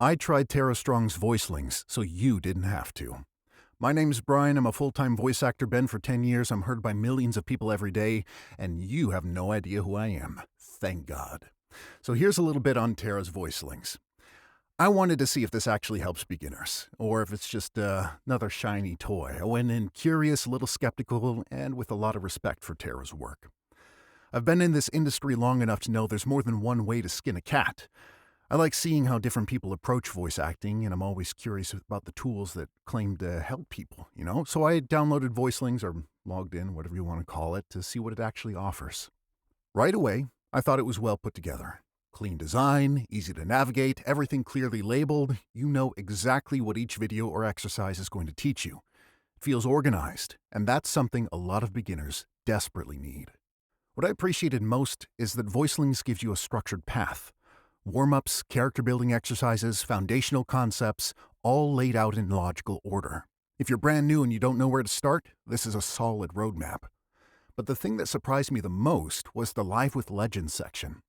I tried Tara Strong's Voicelings, so you didn't have to. My name's Brian. I'm a full-time voice actor, been for 10 years. I'm heard by millions of people every day, and you have no idea who I am. Thank God. So here's a little bit on Tara's Voicelings. I wanted to see if this actually helps beginners, or if it's just another shiny toy. I went in curious, a little skeptical, and with a lot of respect for Tara's work. I've been in this industry long enough to know there's more than one way to skin a cat. I like seeing how different people approach voice acting, and I'm always curious about the tools that claim to help people, So I downloaded Voicelings, or logged in, whatever you want to call it, to see what it actually offers. Right away, I thought it was well put together. Clean design, easy to navigate, everything clearly labeled. You know exactly what each video or exercise is going to teach you. It feels organized, and that's something a lot of beginners desperately need. What I appreciated most is that Voicelings gives you a structured path. Warmups, character-building exercises, foundational concepts, all laid out in logical order. If you're brand new and you don't know where to start, this is a solid roadmap. But the thing that surprised me the most was the Live with Legends section.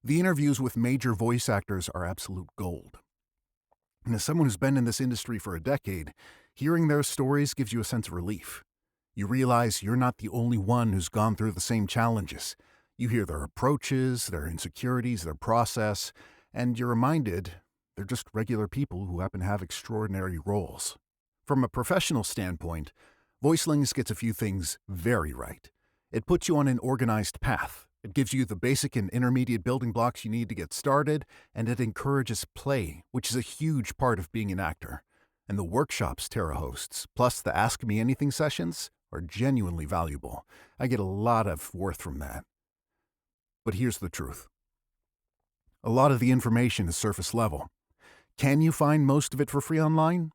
The interviews with major voice actors are absolute gold. And as someone who's been in this industry for a decade, hearing their stories gives you a sense of relief. You realize you're not the only one who's gone through the same challenges. You hear their approaches, their insecurities, their process, and you're reminded they're just regular people who happen to have extraordinary roles. From a professional standpoint, Voicelings gets a few things very right. It puts you on an organized path. It gives you the basic and intermediate building blocks you need to get started, and it encourages play, which is a huge part of being an actor. And the workshops Tara hosts, plus the Ask Me Anything sessions, are genuinely valuable. I get a lot of worth from that. But here's the truth. A lot of the information is surface level. Can you find most of it for free online?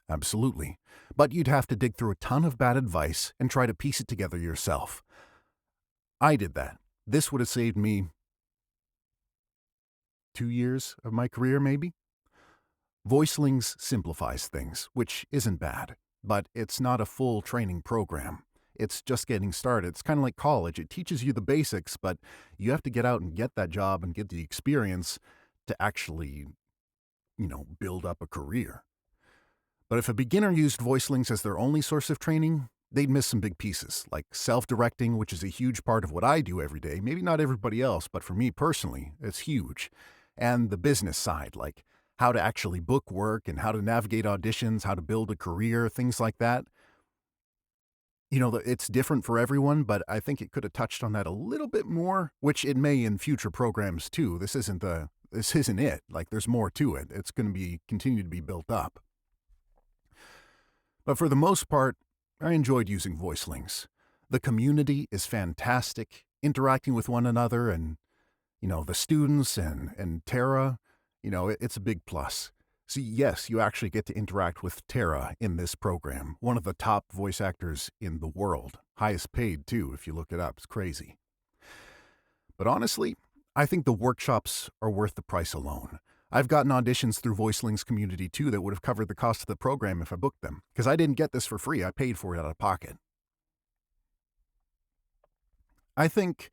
Absolutely. But you'd have to dig through a ton of bad advice and try to piece it together yourself. I did that. This would have saved me 2 years of my career, maybe? Voicelings simplifies things, which isn't bad, but it's not a full training program. It's just getting started. It's kind of like college. It teaches you the basics, but you have to get out and get that job and get the experience to actually, build up a career. But if a beginner used Voicelings as their only source of training, they'd miss some big pieces, like self-directing, which is a huge part of what I do every day. Maybe not everybody else, but for me personally, it's huge. And the business side, like how to actually book work and how to navigate auditions, how to build a career, things like that. It's different for everyone, but I think it could have touched on that a little bit more, which it may in future programs too. This isn't it. Like, there's more to it. It's going to continue to be built up. But for the most part, I enjoyed using Voicelings. The community is fantastic, interacting with one another and, the students and Tara, it's a big plus. See, yes, you actually get to interact with Tara in this program, one of the top voice actors in the world. Highest paid, too, if you look it up. It's crazy. But honestly, I think the workshops are worth the price alone. I've gotten auditions through Voicelings community, too, that would have covered the cost of the program if I booked them, because I didn't get this for free. I paid for it out of pocket. I think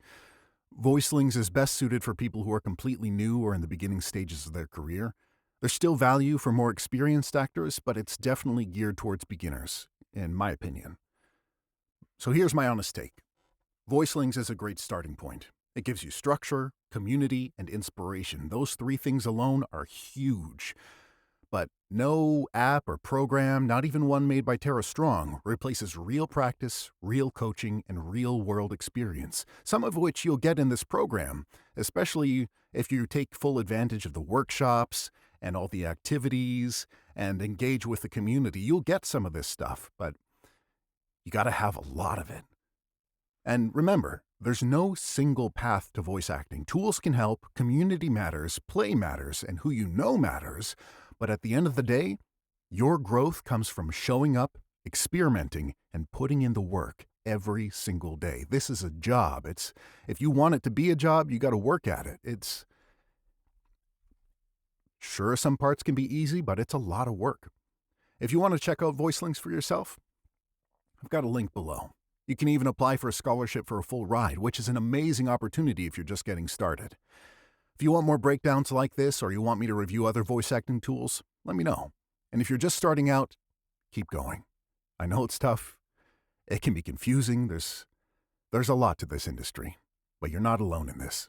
Voicelings is best suited for people who are completely new or in the beginning stages of their career. There's still value for more experienced actors, but it's definitely geared towards beginners, in my opinion. So here's my honest take. Voicelings is a great starting point. It gives you structure, community, and inspiration. Those 3 things alone are huge. But no app or program, not even one made by Tara Strong, replaces real practice, real coaching, and real-world experience, some of which you'll get in this program, especially if you take full advantage of the workshops and all the activities and engage with the community. You'll get some of this stuff, but you got to have a lot of it. And remember, there's no single path to voice acting. Tools can help, community matters, play matters, and who you know matters. But at the end of the day, your growth comes from showing up, experimenting, and putting in the work every single day. This is a job. If you want it to be a job, you got to work at it. Sure, some parts can be easy, but it's a lot of work. If you want to check out Voicelings for yourself, I've got a link below. You can even apply for a scholarship for a full ride, which is an amazing opportunity if you're just getting started. If you want more breakdowns like this or you want me to review other voice acting tools, let me know. And if you're just starting out, keep going. I know it's tough. It can be confusing. There's a lot to this industry, but you're not alone in this.